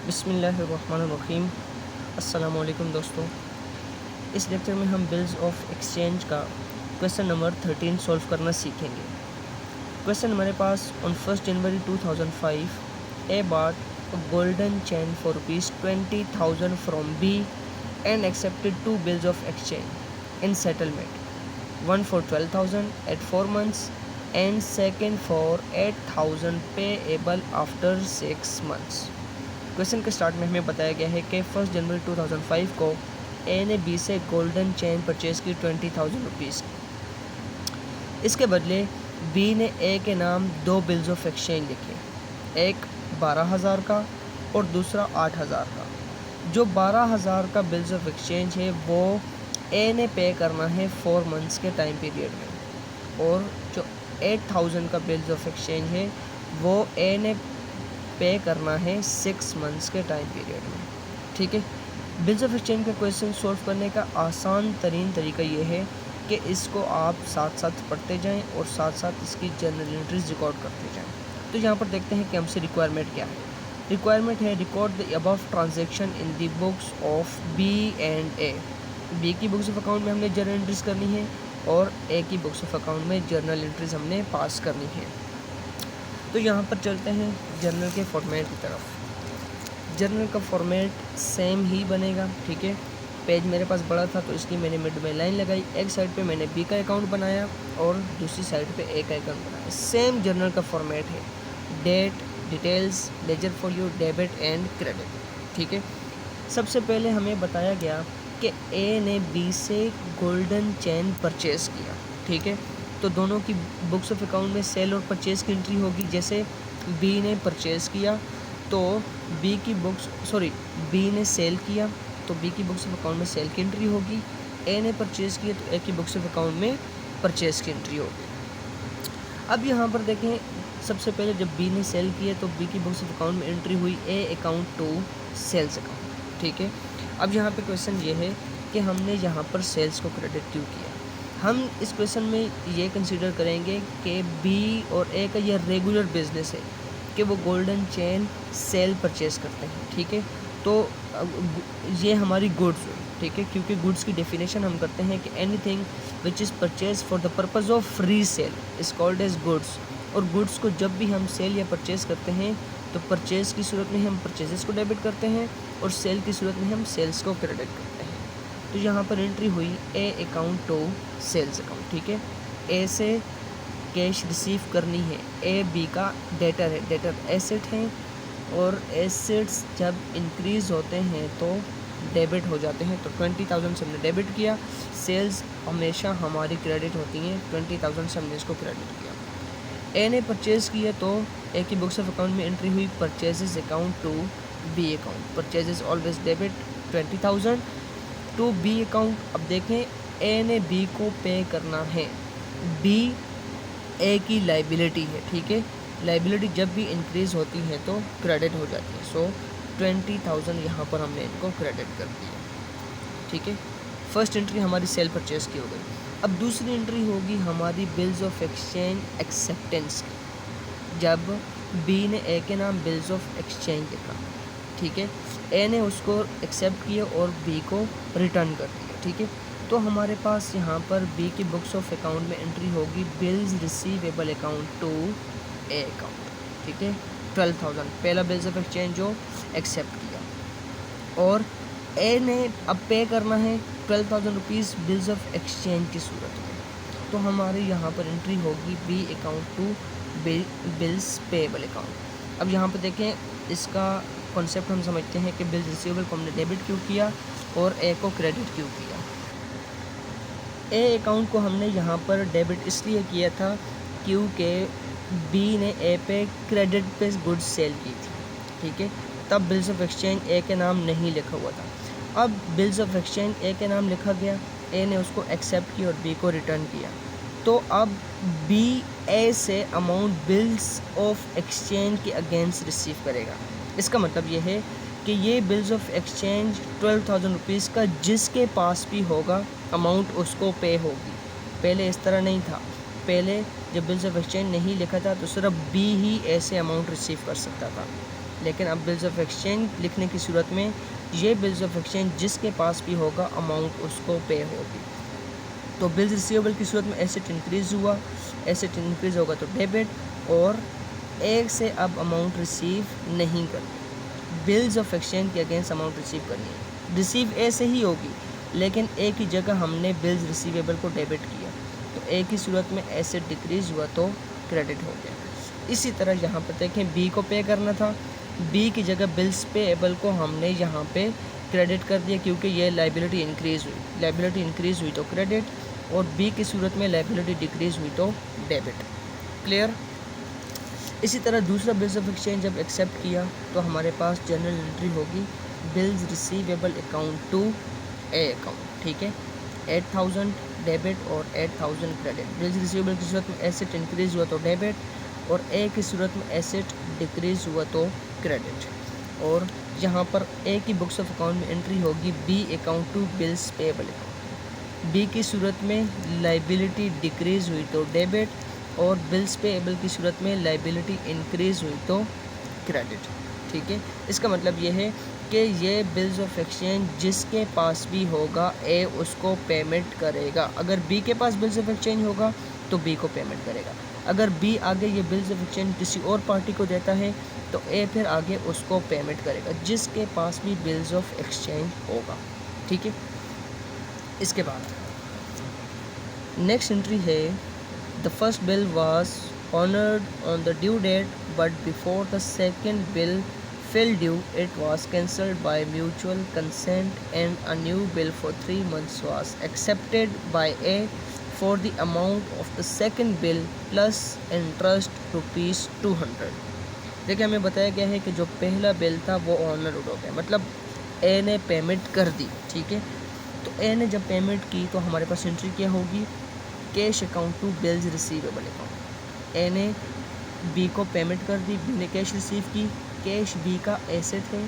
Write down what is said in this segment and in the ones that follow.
बिस्मिल्लाहिर्रहमानिर्रहीम। अस्सलामुअलैकुम दोस्तों, इस लेक्चर में हम बिल्स ऑफ एक्सचेंज का क्वेश्चन नंबर 13 सॉल्व करना सीखेंगे। क्वेश्चन हमारे पास on 1 January 2005 A bought a golden chain for ₹20,000 from B and accepted 2 bills of exchange in settlement, one for 12,000 at 4 months and second for 8,000 payable after 6 months। Question के start में हमें बताया गया है कि 1 जनवरी 2005 को ए ने बी से गोल्डन चेन परचेज़ की 20,000 रुपीज़। इसके बदले बी ने ए के नाम 2 बिल्स ऑफ एक्सचेंज लिखे, एक 12,000 का और दूसरा 8,000 का। जो 12,000 का बिल्स ऑफ एक्सचेंज है वो ए ने पे करना है 4 मंथ्स के टाइम पीरियड में, और जो 8,000 का बिल्स ऑफ एक्सचेंज है वो ए ने पे करना है 6 मंथ्स के टाइम पीरियड में। ठीक है, बिल्स ऑफ एक्सचेंज का क्वेश्चन सॉल्व करने का आसान तरीन तरीका ये है कि इसको आप साथ साथ पढ़ते जाएं और साथ साथ इसकी जर्नल एंट्रीज रिकॉर्ड करते जाएं। तो यहाँ पर देखते हैं कि हमसे रिक्वायरमेंट क्या है। रिक्वायरमेंट है record the above transaction in the books of B and A. B की बुक्स ऑफ अकाउंट में हमने जर्नल एंट्रीज करनी है और ए की बुक्स ऑफ अकाउंट में जर्नल एंट्रीज हमने पास करनी है। तो यहाँ पर चलते हैं जर्नल के फॉर्मेट की तरफ। जर्नल का फॉर्मेट सेम ही बनेगा। ठीक है, पेज मेरे पास बड़ा था तो इसलिए मैंने मिड में लाइन लगाई। एक साइड पे मैंने बी का अकाउंट बनाया और दूसरी साइड पे ए का अकाउंट बनाया। सेम जर्नल का फॉर्मेट है, date, details, ledger for you, debit and credit. ठीक है, सबसे पहले हमें बताया गया कि ए ने बी से गोल्डन चेन परचेज़ किया। ठीक है, तो दोनों की बुक्स ऑफ अकाउंट में सेल और परचेज़ की एंट्री होगी। जैसे बी ने परचेज़ किया तो बी ने सेल किया तो बी की बुक्स ऑफ अकाउंट में सेल की एंट्री होगी। ए ने परचेज़ किया तो ए की बुक्स ऑफ अकाउंट में परचेज़ की एंट्री होगी। अब यहाँ पर देखें, सबसे पहले जब बी ने सेल किया तो बी की बुक्स ऑफ अकाउंट में एंट्री हुई A account to sales account. ठीक है, अब यहाँ पे क्वेश्चन ये है कि हमने यहाँ पर सेल्स को क्रेडिट क्यों किया। हम इस क्वेश्चन में ये कंसीडर करेंगे कि बी और ए का ये रेगुलर बिजनेस है कि वो गोल्डन चेन सेल परचेज़ करते हैं। ठीक है, तो ये हमारी गुड्स हुई। ठीक है, क्योंकि गुड्स की डेफिनेशन हम करते हैं कि anything which is purchase for the purpose of free sale is called as goods. और गुड्स को जब भी हम सेल या परचेज़ करते हैं तो परचेज़ की सूरत में हम परचेजेस को डेबिट करते हैं और सेल की सूरत में हम सेल्स को क्रेडिट करते हैं। तो यहाँ पर एंट्री हुई A account to sales account. ठीक है, ए से कैश रिसीव करनी है, ए बी का डेटर है, डेटर एसेट है और एसेट्स जब इंक्रीज़ होते हैं तो डेबिट हो जाते हैं। तो 20,000 से हमने डेबिट किया, सेल्स हमेशा हमारी क्रेडिट होती हैं, 20,000 से हमने इसको क्रेडिट किया। ए ने परचेज़ किया तो ए की बुक्स ऑफ अकाउंट में एंट्री हुई purchases account to B account. Purchases always debit 20,000 to B account. अब देखें, ए ने बी को पे करना है, बी ए की लाइबिलिटी है। ठीक है, लाइबिलिटी जब भी इंक्रीज़ होती है तो क्रेडिट हो जाती है। सो 20,000 यहाँ पर हमने इनको क्रेडिट कर दिया। ठीक है, फर्स्ट एंट्री हमारी सेल परचेज़ की हो गई। अब दूसरी एंट्री होगी हमारी बिल्स ऑफ एक्सचेंज एक्सेप्टेंस की। जब बी ने ए के नाम बिल्स ऑफ एक्सचेंज लिखा, ठीक है, ए ने उसको एक्सेप्ट किया और बी को रिटर्न कर दिया। ठीक है, तो हमारे पास यहाँ पर बी की बुक्स ऑफ अकाउंट में एंट्री होगी bills receivable account to A account. ठीक है, 12,000 पहला बिल्स ऑफ एक्सचेंज जो एक्सेप्ट किया और ए ने अब पे करना है 12,000 रुपीज़ बिल्स ऑफ एक्सचेंज की सूरत में। तो हमारे यहाँ पर एंट्री होगी B account to bills payable account. अब यहाँ पर देखें, इसका कॉन्सेप्ट हम समझते हैं कि बिल्स रिसीवेबल को हमने डेबिट क्यों किया और ए को क्रेडिट क्यों किया। ए अकाउंट को हमने यहाँ पर डेबिट इसलिए किया था क्योंकि बी ने ए पे क्रेडिट पे गुड्स सेल की थी। ठीक है, तब बिल्स ऑफ एक्सचेंज ए के नाम नहीं लिखा हुआ था। अब बिल्स ऑफ एक्सचेंज ए के नाम लिखा गया, ए ने उसको एक्सेप्ट किया और बी को रिटर्न किया। तो अब बी ए से अमाउंट बिल्स ऑफ एक्सचेंज के अगेंस्ट रिसीव करेगा। इसका मतलब ये है कि ये बिल्स ऑफ एक्सचेंज 12,000 रुपीज़ का जिसके पास भी होगा अमाउंट उसको पे होगी। पहले इस तरह नहीं था, पहले जब बिल्स ऑफ एक्सचेंज नहीं लिखा था तो सिर्फ बी ही ऐसे अमाउंट रिसीव कर सकता था। लेकिन अब बिल्स ऑफ एक्सचेंज लिखने की सूरत में ये बिल्स ऑफ एक्सचेंज जिसके पास भी होगा अमाउंट उसको पे होगी। तो बिल्स रिसीवेबल की सूरत में एसेट इंक्रीज़ हुआ, एसेट इंक्रीज़ होगा तो डेबिट, और एक से अब अमाउंट रिसीव नहीं करनी, बिल्स ऑफ एक्सचेंज के अगेंस्ट अमाउंट रिसीव करनी है। रिसीव ए से ही होगी, लेकिन ए की जगह हमने बिल्स रिसीवेबल को डेबिट किया, तो ए की सूरत में एसेट डिक्रीज़ हुआ तो क्रेडिट हो गया। इसी तरह यहाँ पर देखें बी को पे करना था, बी की जगह बिल्स पेएबल को हमने यहाँ पे क्रेडिट कर दिया क्योंकि ये लाइबिलिटी इंक्रीज़ हुई, लाइबिलिटी इंक्रीज़ हुई तो क्रेडिट, और बी की सूरत में लाइबिलिटी डिक्रीज़ हुई तो डेबिट। क्लियर। इसी तरह दूसरा बिल्स ऑफ एक्सचेंज जब एक्सेप्ट किया तो हमारे पास जनरल एंट्री होगी bills receivable account to A account, ठीक है, 8000 डेबिट और 8000 क्रेडिट। बिल्स रिसीवेबल की सूरत में एसेट इंक्रीज़ हुआ तो डेबिट, और ए की सूरत में एसेट डिक्रीज़ हुआ तो क्रेडिट। और यहाँ पर ए की बुक्स ऑफ अकाउंट में एंट्री होगी B account to bills payable account. B की सूरत में लाइबिलिटी डिक्रीज़ हुई तो डेबिट, और बिल्स पेएबल की सूरत में लाइबिलिटी इंक्रीज़ हुई तो क्रेडिट, ठीक है। इसका मतलब ये है कि ये बिल्स ऑफ एक्सचेंज जिसके पास भी होगा ए उसको पेमेंट करेगा। अगर बी के पास बिल्स ऑफ एक्सचेंज होगा तो बी को पेमेंट करेगा। अगर बी आगे ये बिल्स ऑफ एक्सचेंज किसी और पार्टी को देता है तो ए फिर आगे उसको पेमेंट करेगा, जिसके पास भी बिल्स ऑफ एक्सचेंज होगा, ठीक है। इसके बाद नेक्स्ट एंट्री है the first bill was honoured on the due date but before the second bill fell due it was cancelled by mutual consent and a new bill for 3 months was accepted by A for the amount of the second bill plus interest rupees 200। देखिए हमें बताया गया है कि जो पहला bill था वो ऑनर हो गया, मतलब ए ने पेमेंट कर दी, ठीक है। तो ए ने जब पेमेंट की तो हमारे पास एंट्री क्या होगी cash account to bills receivable account. A ने बी को पेमेंट कर दी, बी ने कैश रिसीव की, कैश बी का एसेट है,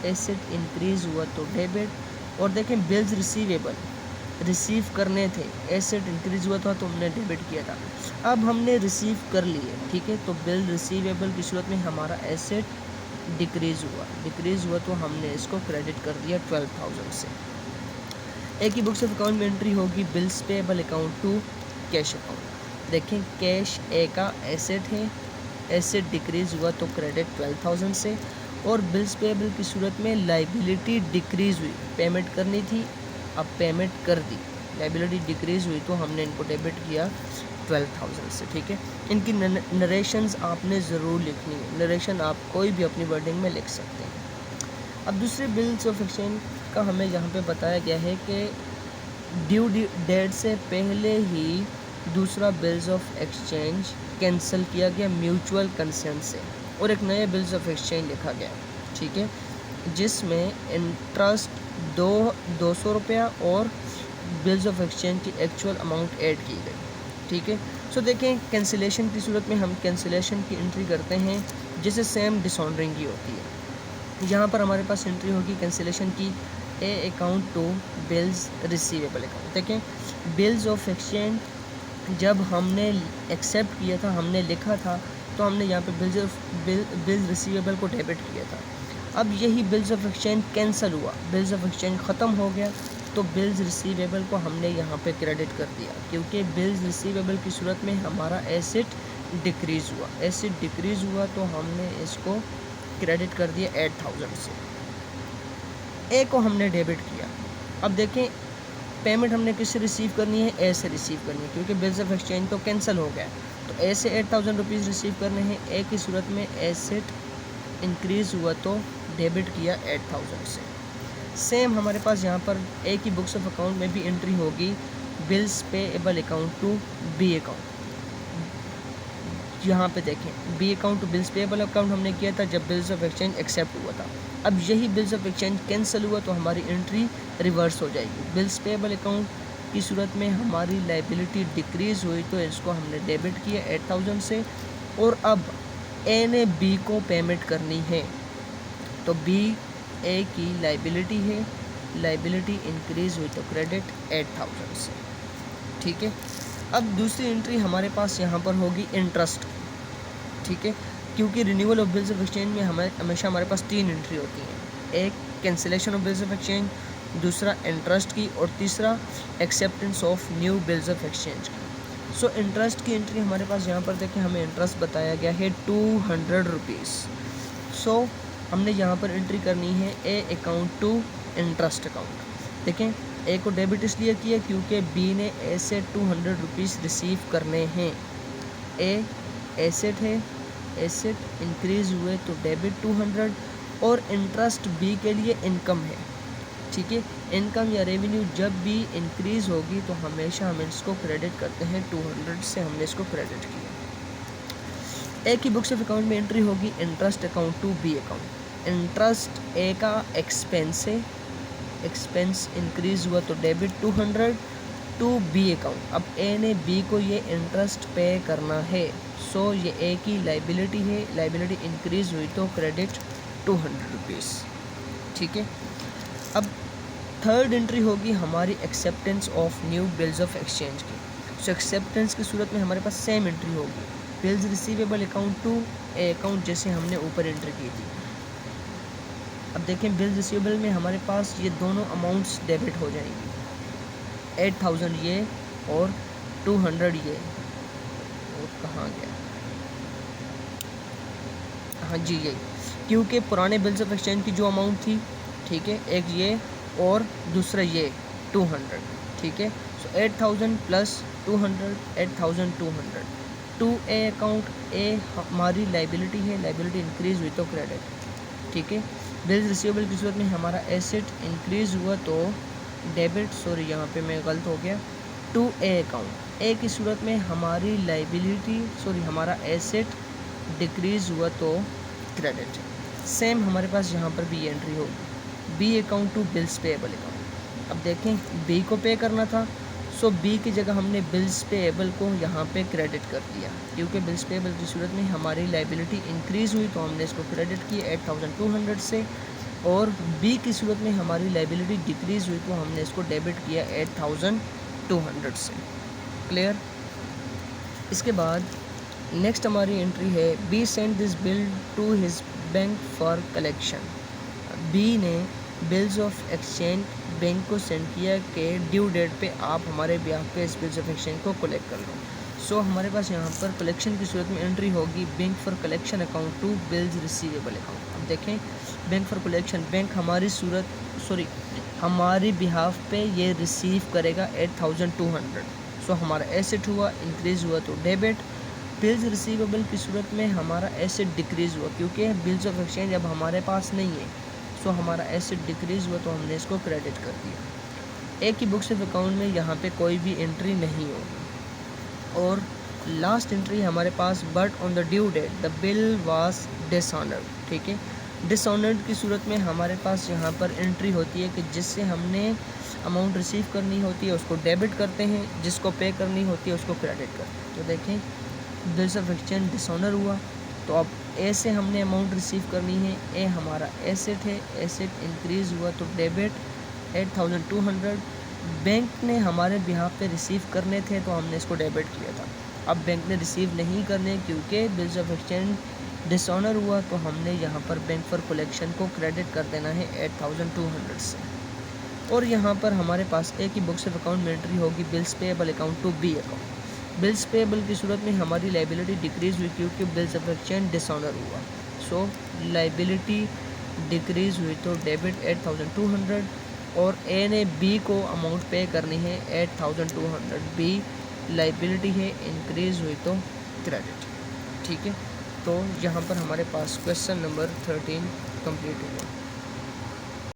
एसेट इंक्रीज़ हुआ तो डेबिट, और देखें बिल्स रिसीवेबल रिसीव करने थे, एसेट इंक्रीज़ हुआ था तो हमने डेबिट किया था, अब हमने रिसीव कर लिए, ठीक है। तो बिल रिसीवेबल की सूरत में हमारा एसेट डिक्रीज़ हुआ तो हमने इसको क्रेडिट कर दिया 12,000 से। ए की बुक्स ऑफ अकाउंट में एंट्री होगी bills payable account to cash account. देखें कैश ए का एसेट है, एसेट डिक्रीज़ हुआ तो क्रेडिट 12,000 से, और बिल्स पेएबल की सूरत में लाइबिलिटी डिक्रीज़ हुई, पेमेंट करनी थी अब पेमेंट कर दी, लाइबिलिटी डिक्रीज़ हुई तो हमने इनको डेबिट किया 12,000 से, ठीक है। इनकी नरेशंस आपने ज़रूर लिखनी है, नरेशन आप कोई भी अपनी वर्डिंग में लिख सकते हैं। अब दूसरे बिल्स ऑफ एक्सचेंज का हमें यहाँ पे बताया गया है कि ड्यू डेट से पहले ही दूसरा बिल्स ऑफ एक्सचेंज कैंसिल किया गया म्यूचुअल कंसेंट से, और एक नया बिल्स ऑफ एक्सचेंज लिखा गया, ठीक है, जिसमें इंटरेस्ट 200 रुपया और बिल्स ऑफ एक्सचेंज की एक्चुअल अमाउंट ऐड की गई, ठीक है। सो देखें कैंसिलेशन की सूरत में हम कैंसिलेशन की एंट्री करते हैं जिसे सेम डिसऑनरिंग की होती है। यहाँ पर हमारे पास एंट्री होगी कैंसिलेशन की A account to bills receivable account. देखें बिल्स ऑफ एक्सचेंज जब हमने एक्सेप्ट किया था, हमने लिखा था, तो हमने यहाँ पे बिल्स रिसीवेबल को डेबिट किया था। अब यही बिल्स ऑफ एक्सचेंज कैंसिल हुआ, बिल्स ऑफ एक्सचेंज ख़त्म हो गया, तो बिल्स रिसीवेबल को हमने यहाँ पे क्रेडिट कर दिया, क्योंकि बिल्स रिसीवेबल की सूरत में हमारा एसेट डिक्रीज़ हुआ, एसेट डिक्रीज़ हुआ तो हमने इसको क्रेडिट कर दिया 8,000 से। ए को हमने डेबिट किया। अब देखें पेमेंट हमने किससे रिसीव करनी है, ए से रिसीव करनी है, क्योंकि बिल्स ऑफ एक्सचेंज तो कैंसिल हो गया, तो ए से 8,000 रुपीज़ रिसीव करने हैं। ए की सूरत में एसेट इंक्रीज़ हुआ तो डेबिट किया 8,000 से। सेम हमारे पास यहाँ पर ए की बुक्स ऑफ अकाउंट में भी एंट्री होगी bills payable account to B account. यहाँ पे देखें B account to bills payable account हमने किया था जब बिल्स ऑफ एक्सचेंज एक्सेप्ट हुआ था। अब यही बिल्स ऑफ एक्सचेंज कैंसिल हुआ तो हमारी एंट्री रिवर्स हो जाएगी। बिल्स पेएबल अकाउंट की सूरत में हमारी लाइबिलिटी डिक्रीज़ हुई तो इसको हमने डेबिट किया 8,000 से, और अब ए ने बी को पेमेंट करनी है, तो बी ए की लाइबिलिटी है, लाइबिलिटी इंक्रीज़ हुई तो क्रेडिट 8,000 से, ठीक है। अब दूसरी एंट्री हमारे पास यहाँ पर होगी इंटरेस्ट, ठीक है, क्योंकि renewal of bills of exchange में हमेशा हमारे पास 3 एंट्री होती हैं, एक cancellation of bills of exchange, दूसरा इंटरेस्ट की, और तीसरा acceptance of new bills of exchange की। सो इंटरेस्ट की एंट्री हमारे पास यहाँ पर देखें, हमें इंटरेस्ट बताया गया है 200 रुपीज़। सो हमने यहाँ पर एंट्री करनी है A account to interest account. देखें, ए को डेबिट इसलिए किया क्योंकि बी ने ए से 200 रुपीज़ रिसीव करने हैं। ए एसेट है, एसेट इंक्रीज़ हुए तो डेबिट 200, और इंटरेस्ट बी के लिए इनकम है। ठीक है, इनकम या रेवेन्यू जब भी इंक्रीज़ होगी तो हमेशा हम इसको क्रेडिट करते हैं, 200 से हमने इसको क्रेडिट किया। ए की बुक्स ऑफ अकाउंट में एंट्री होगी interest account to B account. Interest A का एक्सपेंस है, एक्सपेंस इंक्रीज़ हुआ तो डेबिट 200 टू बी अकाउंट। अब ए ने बी को ये इंटरेस्ट पे करना है, सो ये ए की लाइबिलिटी है, लाइबिलिटी इंक्रीज़ हुई तो क्रेडिट 200 रुपीज़। ठीक है, अब थर्ड एंट्री होगी हमारी acceptance of new bills of exchange की। सो एक्सेप्टेंस की सूरत में हमारे पास सेम एंट्री होगी, bills receivable account to A account, जैसे हमने ऊपर एंट्री की थी। अब देखें, बिल्स रिसीवेबल में हमारे पास ये दोनों अमाउंट्स डेबिट हो जाएंगी, 8000 ये और 200 ये। और कहाँ गया, हाँ जी यही, क्योंकि पुराने बिल्स ऑफ एक्सचेंज की जो अमाउंट थी, ठीक है, एक ये और दूसरा ये 200। ठीक है, सो 8000 प्लस 200, 8200 टू ए अकाउंट। ए हमारी लाइबिलिटी है, लाइबिलिटी इंक्रीज़ हुई तो क्रेडिट। ठीक है, बिल्स रिसीवेबल की सूरत में हमारा एसेट इंक्रीज़ हुआ तो डेबिट, सॉरी यहाँ पे मैं गलत हो गया, टू ए अकाउंट। ए की सूरत में हमारी लाइबिलिटी, सॉरी हमारा एसेट डिक्रीज़ हुआ तो क्रेडिट। सेम हमारे पास यहाँ पर भी एंट्री होगी, B account to bills payable account. अब देखें, बी को पे करना था, सो बी की जगह हमने बिल्स पेएबल को यहाँ पे क्रेडिट कर दिया, क्योंकि बिल्स पेएबल की सूरत में हमारी लाइबिलिटी इंक्रीज़ हुई तो हमने इसको क्रेडिट किया 8200 से, और बी की सूरत में हमारी लाइबिलिटी डिक्रीज़ हुई तो हमने इसको डेबिट किया 8200 से। क्लियर। इसके बाद नेक्स्ट हमारी एंट्री है, B send this bill to his bank for collection. B ने बिल्स ऑफ एक्सचेंज बैंक को सेंड किया कि ड्यू डेट पे आप हमारे ब्याह पे इस बिल्स ऑफ एक्सचेंज को कलेक्ट कर लो। सो हमारे पास यहाँ पर कलेक्शन की सूरत में एंट्री होगी, bank for collection account to bills receivable account. अब देखें, बैंक फॉर कलेक्शन, बैंक हमारी बिहाफ पे ये रिसीव करेगा 8200। सो हमारा एसेट हुआ, इंक्रीज़ हुआ तो डेबिट। बिल्स रिसीवेबल की सूरत में हमारा एसेट डिक्रीज़ हुआ क्योंकि बिल्स ऑफ एक्सचेंज अब हमारे पास नहीं है, सो हमारा एसेट डिक्रीज़ हुआ तो हमने इसको क्रेडिट कर दिया। ए की बुक्स ऑफ अकाउंट में यहाँ पे कोई भी एंट्री नहीं होगी। और लास्ट एंट्री हमारे पास, but on the due date the bill was dishonoured. ठीक है, डिसऑनर्ड की सूरत में हमारे पास यहाँ पर एंट्री होती है कि जिससे हमने अमाउंट रिसीव करनी होती है उसको डेबिट करते हैं, जिसको पे करनी होती है उसको क्रेडिट करते हैं। तो देखें, बिल्स ऑफ एक्सचेंज डिसऑनर हुआ तो अब ए से हमने अमाउंट रिसीव करनी है, ए हमारा एसेट है, एसेट इंक्रीज़ हुआ तो डेबिट 8200। बैंक ने हमारे बिहाफ पे रिसीव करने थे तो हमने इसको डेबिट किया था। अब बैंक ने रिसीव नहीं करने क्योंकि बिल्स ऑफ एक्सचेंज डिसऑनर हुआ तो हमने यहाँ पर बैंक फॉर कलेक्शन को क्रेडिट कर देना है 8200 से। और यहाँ पर हमारे पास ए की बुक्स ऑफ अकाउंट में एंट्री होगी, bills payable account to B account. Bills payable की सूरत में हमारी लाइबिलिटी डिक्रीज़ हुई क्योंकि बिल्स ऑफ एक्सचेंज डिसऑनर हुआ, सो लाइबिलिटी डिक्रीज़ हुई तो डेबिट 8200। और ए ने बी को अमाउंट पे करनी है 8200, बी लाइबिलिटी है, इंक्रीज़ हुई तो क्रेडिट। ठीक है, तो यहाँ पर हमारे पास क्वेश्चन नंबर 13 कंप्लीट हुआ।